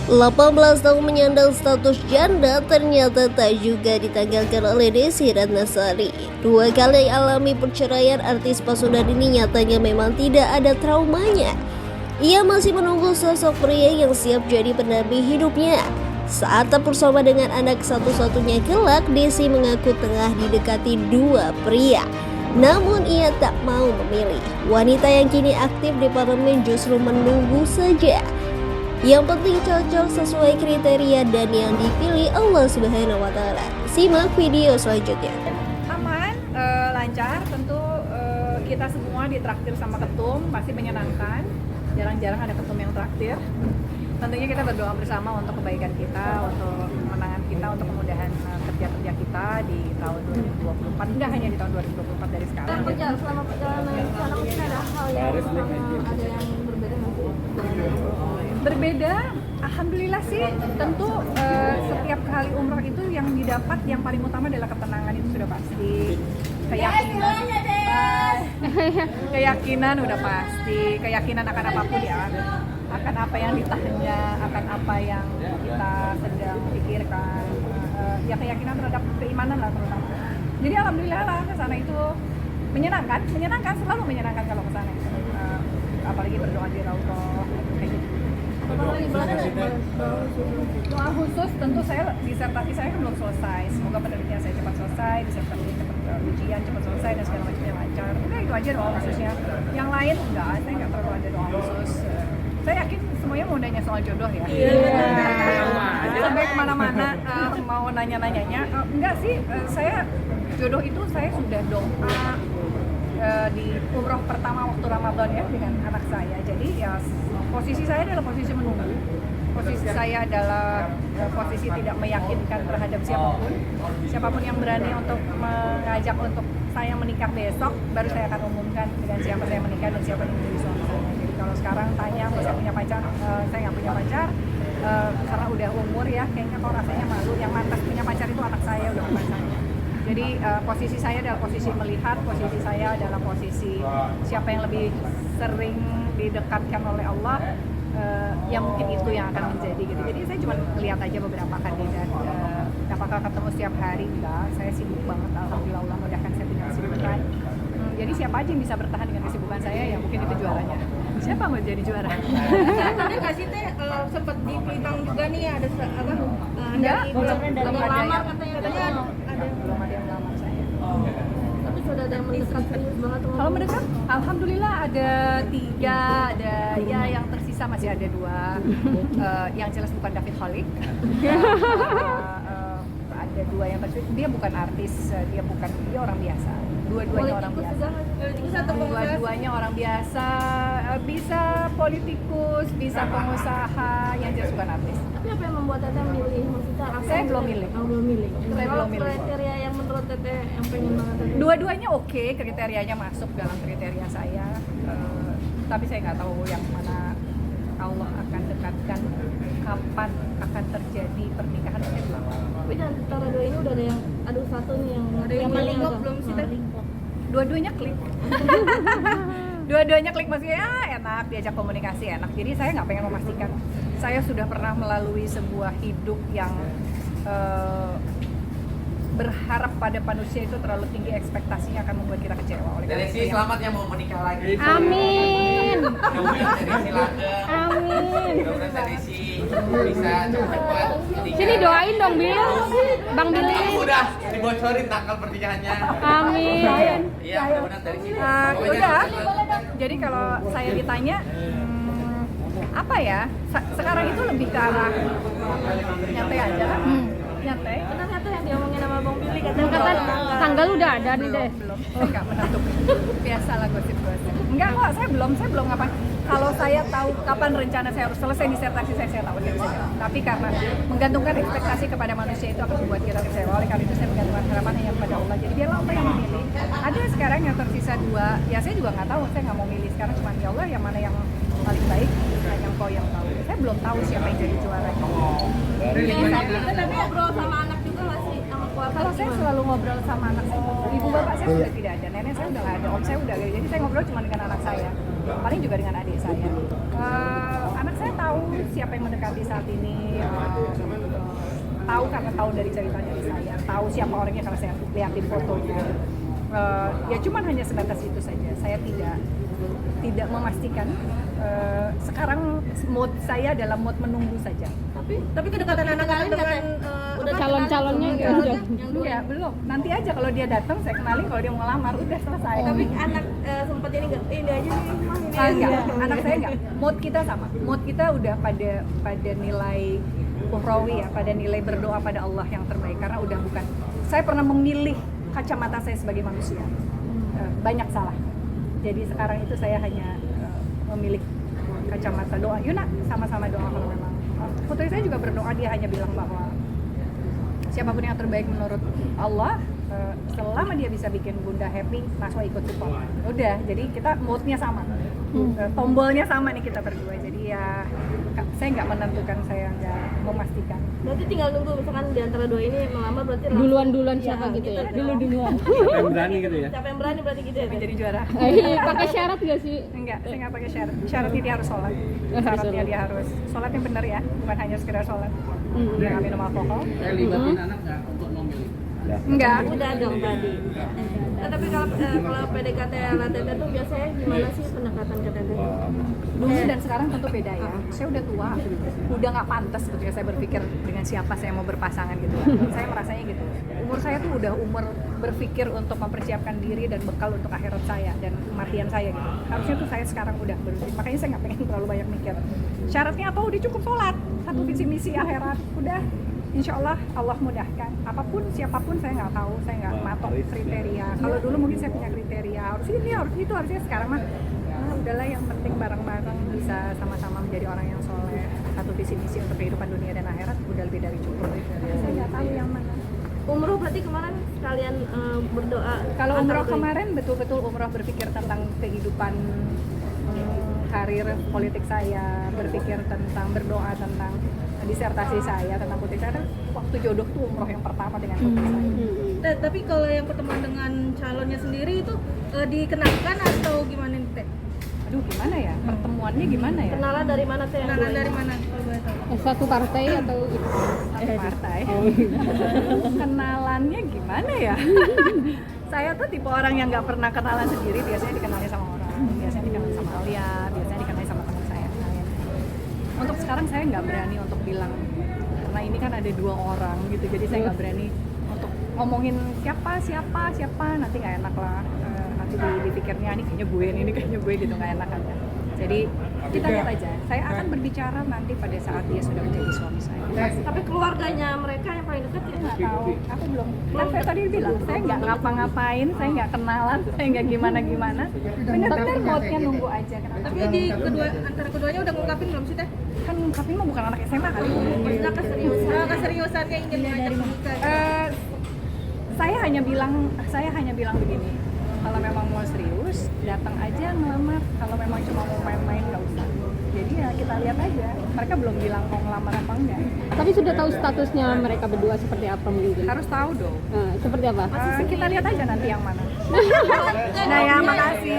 18 tahun menyandang status janda ternyata tak juga ditanggalkan oleh Desi Ratnasari. 2 kali alami perceraian, artis Pasundan ini nyatanya memang tidak ada traumanya. Ia masih menunggu sosok pria yang siap jadi pendamping hidupnya. Saat tak bersama dengan anak satu-satunya kelak, Desi mengaku tengah didekati 2 pria. Namun ia tak mau memilih. Wanita yang kini aktif di parlemen justru menunggu saja. Yang penting cocok sesuai kriteria dan yang dipilih Allah Subhanahu wa taala. Simak video selanjutnya. Aman, lancar, tentu kita semua ditraktir sama ketum, pasti menyenangkan. Jarang-jarang ada ketum yang traktir. Tentunya kita berdoa bersama untuk kebaikan kita, untuk kemenangan kita, untuk kemudahan kerja-kerja kita di tahun 2024. Enggak hanya di tahun 2024 dari sekarang. Selama perjalanan ke sana mungkin ada hal yang ada yang berbeda nanti. Berbeda, alhamdulillah sih. Tentu setiap kali umroh itu yang didapat yang paling utama adalah ketenangan, itu sudah pasti. Keyakinan udah pasti, keyakinan akan apapun ya, akan apa yang ditahannya, akan apa yang kita sedang pikirkan, ya keyakinan terhadap keimanan lah terutama. Jadi alhamdulillah lah ke sana itu menyenangkan, selalu menyenangkan kalau ke sana. Apalagi berdoa di Raudhah kayak gitu. Doa khusus tentu disertasi saya kan belum selesai. Semoga penelitian saya cepat selesai, disertasi cepat, ujian cepat selesai dan segala macamnya lancar. Udah itu aja doa khususnya. Yang lain enggak, saya nggak terlalu ada doa khusus. Saya yakin semuanya mau nanya soal jodoh ya. Sampai kemana-mana mau nanya-nanyanya. Enggak sih, saya jodoh itu saya sudah doa di umroh pertama waktu Ramadan ya dengan anak saya. Jadi ya posisi saya adalah posisi menunggu. Posisi saya adalah posisi tidak meyakinkan terhadap siapapun yang berani untuk mengajak untuk saya menikah besok, baru saya akan umumkan dengan siapa saya menikah dan siapa yang menjadi suami saya. Jadi kalau sekarang tanya saya punya pacar, saya nggak punya pacar karena udah umur ya, kayaknya kok rasanya malu. Yang mantas punya pacar itu anak saya, udah bukan saya. Jadi posisi saya adalah posisi melihat, posisi saya adalah posisi siapa yang lebih sering didekatkan oleh Allah, yang mungkin itu yang akan menjadi gitu. Jadi saya cuma lihat aja beberapa kandidat. Apakah ketemu setiap hari? Enggak, saya sibuk banget. Alhamdulillah Allah mudahkan saya punya kesibukan. Jadi siapa aja yang bisa bertahan dengan kesibukan saya, ya mungkin itu juaranya. Siapa mau jadi juara? Tadi nggak sih teh sempat dipinang juga nih ada Enggak, belum lama katanya ada belum ada yang melamar saya. tapi sudah ada yang mendekat serius banget. Kalau mendekat, alhamdulillah ada 3, ada ya yang tersisa masih ada 2. Yang jelas bukan David Holik. Ada 2 yang tersisa. Dia bukan artis, dia orang biasa. Dua-duanya orang biasa. Dua-duanya orang biasa, bisa politikus, bisa pengusaha, yang jelas bukan artis. Tapi apa yang membuat Teteh milih? Maksudnya apa? Saya belum milih. Belum milih. Saya belum milih. Kriteria yang menurut Teteh yang pengen banget Teteh? Dua-duanya oke, kriterianya masuk dalam kriteria saya. Tapi saya nggak tahu yang mana Allah akan dekatkan, kapan akan terjadi pernikahan, saya belum tahu. Tapi di antara 2 ini udah ada yang, aduh satu nih yang paling lingkup belum sih Teh? Dua-duanya klik. Dua-duanya klik, maksudnya ya enak, diajak komunikasi enak. Jadi saya nggak pengen memastikan. Saya sudah pernah melalui sebuah hidup yang berharap pada manusia itu terlalu tinggi, ekspektasinya akan membuat kita kecewa. Oleh karena Desi, selamat ya mau menikah lagi. Amin. Amin. Mudah-mudahan Desi bisa cepat-cepat menikah. Sini doain dong, Bil. Bang Billy. Udah dibocorin tanggal pernikahannya. Amin. Iya, mudah-mudahan dari sini. Udah. Jadi kalau saya ditanya apa ya? Sekarang itu lebih ke arah nyantai aja lah. Nyantai. Kenapa tuh yang diomongin sama Bang Billy katanya Kata tanggal udah ada nih deh. Belum. Saya nggak menentukan. Biasalah gosip-gosip. Enggak kok, saya belum ngapain. Kalau saya tahu kapan rencana saya harus selesai disertasi saya tahu dia bisa jawab. Tapi karena menggantungkan ekspektasi kepada manusia itu akan membuat kita kecewa. Oleh karena itu saya menggantungkan harapan hanya kepada Allah. Jadi biarlah Allah yang memilih. Ada sekarang yang tersisa 2. Ya saya juga nggak tahu. Saya nggak mau milih sekarang, cuma ya Allah yang mana yang paling baik, hanya Engkau yang tahu. Saya belum tahu siapa yang jadi juaranya. Tapi ngobrol sama anak juga nggak sih sama keluarga? Kalau saya selalu ngobrol sama anak saya, ibu bapak saya sudah tidak ada, nenek saya udah nggak ada, om saya udah ada, jadi saya ngobrol cuma dengan anak saya. paling juga dengan adik saya. Anak saya tahu siapa yang mendekati saat ini, tahu karena tahu dari cerita dari saya, tahu siapa orangnya karena saya lihatin fotonya. Ya cuman hanya sebatas itu saja. Saya tidak memastikan. Sekarang mood saya adalah mood menunggu saja. Tapi kedekatan anak-anak dengan Udah calon-calonnya gitu. yang dua. Ya belum. Nanti aja kalau dia datang saya kenalin, kalau dia mau ngelamar udah selesai. Tapi anak sempat ini enggak? Ini aja nih, mah ini Enggak, aja. anak saya enggak. Mood kita sama. Mood kita udah pada nilai ukhrawi ya, pada nilai berdoa pada Allah yang terbaik. Karena udah bukan. Saya pernah memilih kacamata saya sebagai manusia. Banyak salah. Jadi sekarang itu saya hanya memilih kacamata doa. Yuna sama-sama doa kalau memang. Putri saya juga berdoa, dia hanya bilang bahwa siapapun yang terbaik menurut Allah, selama dia bisa bikin bunda happy, Naswa ikut support. Udah, jadi kita moodnya sama, tombolnya sama nih kita berdua. Jadi ya saya nggak menentukan, saya nggak memastikan. Berarti tinggal nunggu misalkan di antara dua ini melamar berarti langsung- Duluan siapa gitu ya? Duluan. Siapa yang berani gitu ya? Siapa yang berani berarti gitu ya? Menjadi juara. Pakai syarat gak sih? Enggak, saya nggak pakai syarat. Syaratnya dia harus sholat. Syaratnya dia harus sholatnya benar ya, bukan hanya sekedar sholat. Dia nggak minum alkohol. Saya libatin anak nggak untuk memilih. Enggak. Udah dong tadi. Nah, tapi kalau PDKT LTT tuh biasanya gimana sih pendekatan ke TT? Dulu dan sekarang tentu beda ya. Saya udah tua, udah nggak pantas sebetulnya saya berpikir dengan siapa saya mau berpasangan gitu. Saya merasanya gitu. Umur saya tuh udah umur berpikir untuk mempersiapkan diri dan bekal untuk akhirat saya dan kematian saya gitu. Harusnya tuh saya sekarang udah berpikir. Makanya saya nggak pengen terlalu banyak mikir. Syaratnya apa? Udah cukup sholat, satu visi misi akhirat, udah. Insya Allah Allah mudahkan. Apapun siapapun saya nggak tahu, saya nggak matok kriteria. Kalau dulu mungkin saya punya kriteria harus ini, harus itu, harusnya sekarang mah udahlah, yang penting bareng-bareng bisa sama-sama menjadi orang yang soleh, satu visi misi untuk kehidupan dunia dan akhirat udah lebih dari cukup. Saya nggak tahu yang mana. Umroh berarti kemarin sekalian berdoa. Kalau antara umroh dua- kemarin betul-betul umroh berpikir tentang kehidupan, karir politik saya, berpikir tentang berdoa tentang disertasi saya tentang putri saya. Kan waktu jodoh tuh umroh yang pertama dengan putri saya. Tapi kalau yang pertemuan dengan calonnya sendiri itu dikenalkan atau gimana nih Teh? Aduh gimana ya, pertemuannya gimana ya? Kenalan dari mana Teh? Kenalan dari mana? Kalau boleh tahu. Satu partai atau Satu partai. Kenalannya gimana ya? Saya tuh tipe orang yang nggak pernah kenalan sendiri, biasanya dikenalnya sama orang, biasanya dikenalnya sama Alia, biasanya dikenalnya sama teman saya. Untuk sekarang saya nggak berani untuk bilang, karena ini kan ada 2 orang gitu, jadi saya nggak berani untuk ngomongin siapa, nanti nggak enak lah. Nanti dipikirnya ini kayaknya gue gitu, nggak enak aja. Jadi kita lihat aja. Saya akan berbicara nanti pada saat dia sudah menjadi suami saya. Tapi keluarganya mereka yang paling dekat ya Nggak tahu, aku belum. Kan saya tadi bilang, saya nggak ngapa-ngapain, saya nggak kenalan, saya nggak gimana-gimana. Bener-bener moodnya nunggu aja. Kenapa? Tapi di antara keduanya udah ngungkapin belum sih Teh? Kan ngungkapin mah bukan anak SMA kali. Maksudnya keseriusannya ingin mengajak menikah. Saya hanya bilang begini. Kalau memang mau serius, datang aja ngelamar. Kalau memang cuma mau main-main, nggak usah. Jadi ya kita lihat aja. Mereka belum bilang mau ngelamar apa enggak. tapi sudah tahu statusnya mereka berdua seperti apa mungkin? Harus tahu dong. Seperti apa? Kita lihat aja nanti yang mana. Nah ya, makasih.